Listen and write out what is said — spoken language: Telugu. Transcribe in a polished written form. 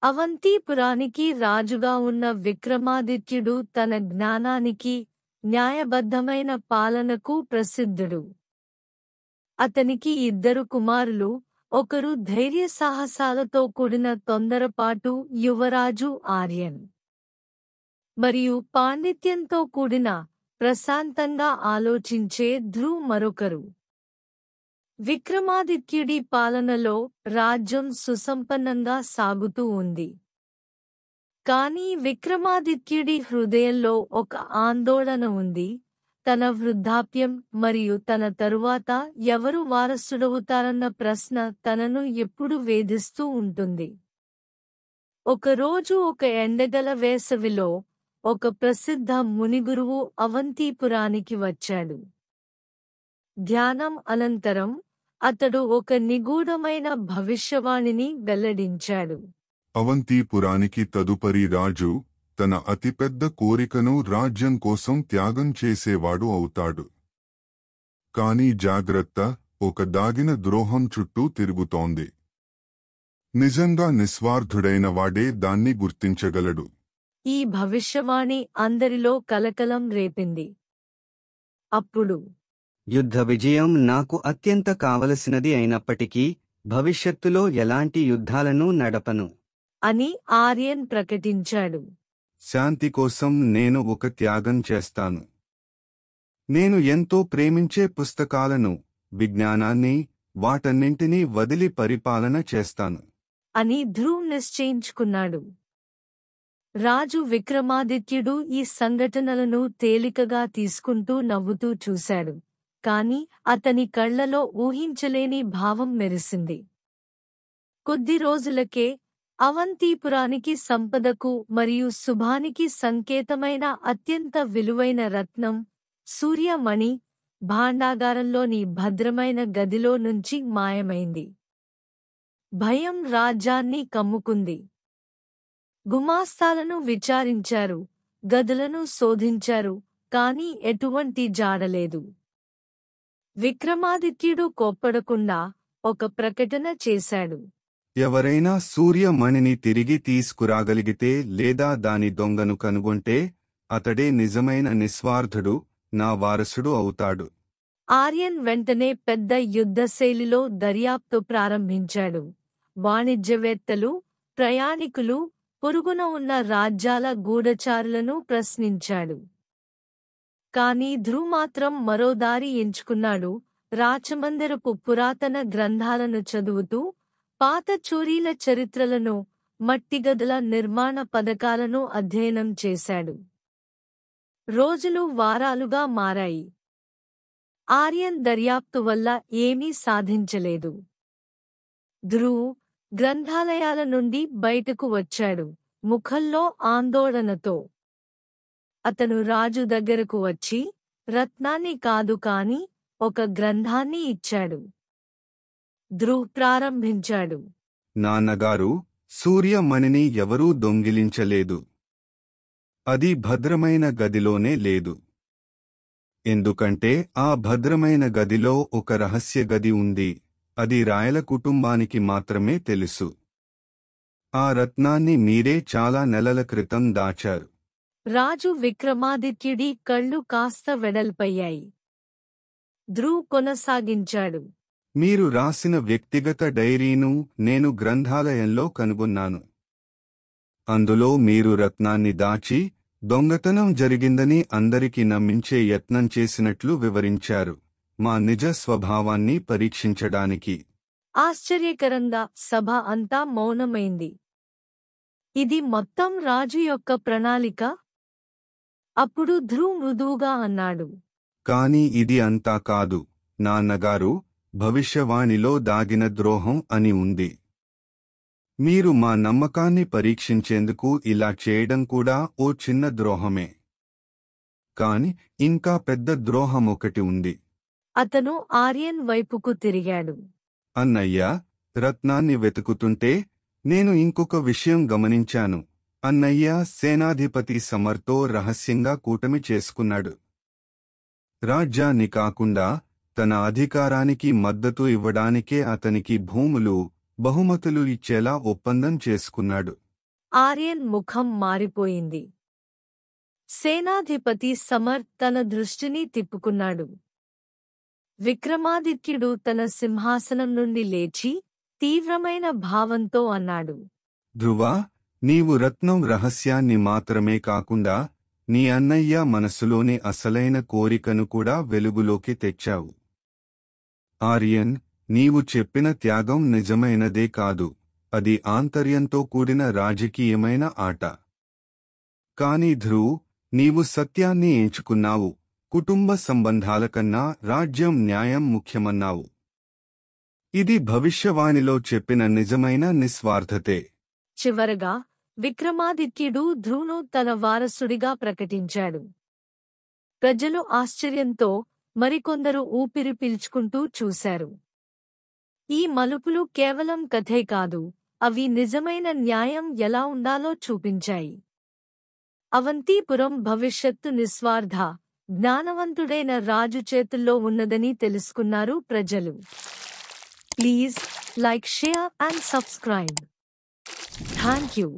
అవంతిపురానికి రాజుగా ఉన్న విక్రమాదిత్యుడు తన జ్ఞానానికి, న్యాయబద్ధమైన పాలనకు ప్రసిద్ధుడు. అతనికి 2 కుమారులు, ఒకరు ధైర్యసాహసాలతో కూడిన తొందరపాటు యువరాజు ఆర్యన్, మరియు పాండిత్యంతో కూడిన, ప్రశాంతంగా ఆలోచించే ధ్రువ్ మరొకరు. విక్రమాదిత్యుడి పాలనలో రాజ్యం సుసంపన్నంగా సాగుతూ ఉంది. కానీ విక్రమాదిత్యుడి హృదయంలో ఒక ఆందోళన ఉంది. తన వృద్ధాప్యం మరియు తన తరువాత ఎవరు వారసుడవుతారన్న ప్రశ్న తనను ఎప్పుడూ వేధిస్తూ ఉంటుంది. ఒకరోజు ఒక ఎండగల వేసవిలో, ఒక ప్రసిద్ధ మునిగురువు అవంతిపురానికి వచ్చాడు. ధ్యానం అనంతరం, అతడు ఒక నిగూఢమైన భవిష్యవాణిని వెల్లడించాడు. అవంతిపురానికి తదుపరి రాజు, తన అతిపెద్ద కోరికను రాజ్యం కోసం త్యాగం చేసేవాడు అవుతాడు. కాని జాగ్రత్త, ఒక దాగిన ద్రోహం చుట్టూ తిరుగుతోంది. నిజంగా నిస్వార్థుడైన వాడే దాన్ని గుర్తించగలడు. ఈ భవిష్యవాణి అందరిలో కలకలం రేపింది. అప్పుడు యుద్ధ విజయం నాకు అత్యంత కావలసినది అయినప్పటికీ, భవిష్యత్తులో ఎలాంటి యుద్ధాలను నడపను అని ఆర్యన్ ప్రకటించాడు. శాంతి కోసం నేను ఒక త్యాగం చేస్తాను. నేను ఎంతో ప్రేమించే పుస్తకాలను, విజ్ఞానాన్ని, వాటన్నింటినీ వదిలి పరిపాలన చేస్తాను అని ధ్రువ్ నిశ్చయించుకున్నాడు. రాజు విక్రమాదిత్యుడు ఈ సంఘటనలను తేలికగా తీసుకుంటూ నవ్వుతూ చూశాడు. కాని అతని కళ్లలో ఊహించలేని భావం మెరిసింది. కొద్ది రోజులకే అవంతిపురానికి సంపదకు మరియు శుభానికి సంకేతమైన అత్యంత విలువైన రత్నం, సూర్యమణి, భాండాగారంలోని భద్రమైన గదిలో నుంచి మాయమైంది. భయం రాజ్యాన్ని కమ్ముకుంది. గుమాస్తాలను విచారించారు, గదులను శోధించారు, కాని ఎటువంటి జాడలేదు. విక్రమాదిత్యుడు కోప్పడకుండా ఒక ప్రకటన చేశాడు. ఎవరైనా సూర్యమణిని తిరిగి తీసుకురాగలిగితే లేదా దాని దొంగను కనుగొంటే, అతడే నిజమైన నిస్వార్థుడు, నా వారసుడు అవుతాడు. ఆర్యన్ వెంటనే పెద్ద యుద్ధశైలిలో దర్యాప్తు ప్రారంభించాడు. వాణిజ్యవేత్తలు, ప్రయాణికులు, పొరుగున ఉన్న రాజ్యాల గూఢచారులను ప్రశ్నించాడు. కాని ధ్రువ్ మాత్రం మరో దారి ఎంచుకున్నాడు. రాచమందిరపు పురాతన గ్రంథాలను చదువుతూ, పాత చోరీల చరిత్రలను, మట్టిగదుల నిర్మాణ పథకాలను అధ్యయనం చేశాడు. రోజులు వారాలుగా మారాయి. ఆర్యన్ దర్యాప్తు వల్ల ఏమీ సాధించలేదు. ధ్రువ్ గ్రంథాలయాల నుండి బయటకు వచ్చాడు, ముఖంలో ఆందోళనతో. అతను రాజు దగ్గరకు వచ్చి, రత్నాన్ని కాదు కాని ఒక గ్రంథాన్ని ఇచ్చాడు. ధ్రువ్ ప్రారంభించాడు. నాన్నగారు, సూర్యమణిని ఎవరూ దొంగిలించలేదు. అది భద్రమైన గదిలోనే లేదు. ఎందుకంటే ఆ భద్రమైన గదిలో ఒక రహస్య గది ఉంది. అది రాయల కుటుంబానికి మాత్రమే తెలుసు. ఆ రత్నాన్ని మీరే చాలా నెలల క్రితం దాచారు. రాజు విక్రమాదిత్యుడి కళ్ళు కాస్త వెడల్పయ్యాయి. ధ్రువ్ కొనసాగించాడు. మీరు రాసిన వ్యక్తిగత డైరీను నేను గ్రంథాలయంలో కనుగొన్నాను. అందులో మీరు రత్నాన్ని దాచి, దొంగతనం జరిగిందని అందరికీ నమ్మించే యత్నం చేసినట్లు వివరించారు, మా నిజ స్వభావాన్ని పరీక్షించడానికి. ఆశ్చర్యకరంగా సభ అంతా మౌనమైంది. ఇది మొత్తం రాజు యొక్క ప్రణాళిక? అప్పుడు ధ్రువ్ మృదువుగా అన్నాడు. కాని ఇది అంతా కాదు, నాన్నగారు, భవిష్యవాణిలో దాగిన ద్రోహం అని ఉంది. మీరు మా నమ్మకాన్ని పరీక్షించేందుకు ఇలా చేయడం కూడా ఓ చిన్న ద్రోహమే. కాని ఇంకా పెద్ద ద్రోహమొకటి ఉంది. అతను ఆర్యన్ వైపుకు తిరిగాడు. అన్నయ్యా, రత్నాన్ని వెతుకుతుంటే నేను ఇంకొక విషయం గమనించాను. అన్నయ్య సేనాధిపతి సమర్తో రహస్యంగా కూటమి చేసుకున్నాడు. రాజ్యాన్ని కాకుండా తన అధికారానికి మద్దతు ఇవ్వడానికే అతనికి భూములు, బహుమతులు ఇచ్చేలా ఒప్పందం చేసుకున్నాడు. ఆర్యన్ ముఖం మారిపోయింది. సేనాధిపతి సమర్ తన దృష్టిని తిప్పుకున్నాడు. విక్రమాదిత్యుడు తన సింహాసనం నుండి లేచి తీవ్రమైన భావంతో అన్నాడు. ధ్రువా, నీవు రత్నం రహస్యాన్ని మాత్రమే కాకుండా నీ అన్నయ్య మనసులోని అసలైన కోరికను కూడా వెలుగులోకి తెచ్చావు. ఆర్యన్, నీవు చెప్పిన త్యాగం నిజమైనదే కాదు, అది ఆంతర్యంతో కూడిన రాజకీయమైన ఆట. కాని ధ్రువ్, నీవు సత్యాన్ని ఎంచుకున్నావు. కుటుంబ సంబంధాల కన్నా రాజ్యం న్యాయం ముఖ్యమన్నావు. ఇది భవిష్యవాణిలో చెప్పిన నిజమైన నిస్వార్థతే. చివరగా విక్రమాదిత్యుడు ధ్రువును తన వారసుడిగా ప్రకటించాడు. ప్రజలు ఆశ్చర్యంతో, మరికొందరు ఊపిరి పీల్చుకుంటూ చూశారు. ఈ మలుపులు కేవలం కథే కాదు, అవి నిజమైన న్యాయం ఎలా ఉండాలో చూపించాయి. అవంతిపురం భవిష్యత్తు నిస్వార్థ, జ్ఞానవంతుడైన రాజు చేతుల్లో ఉన్నదని తెలుసుకున్నారు ప్రజలు. Please like, share and subscribe. Thank you.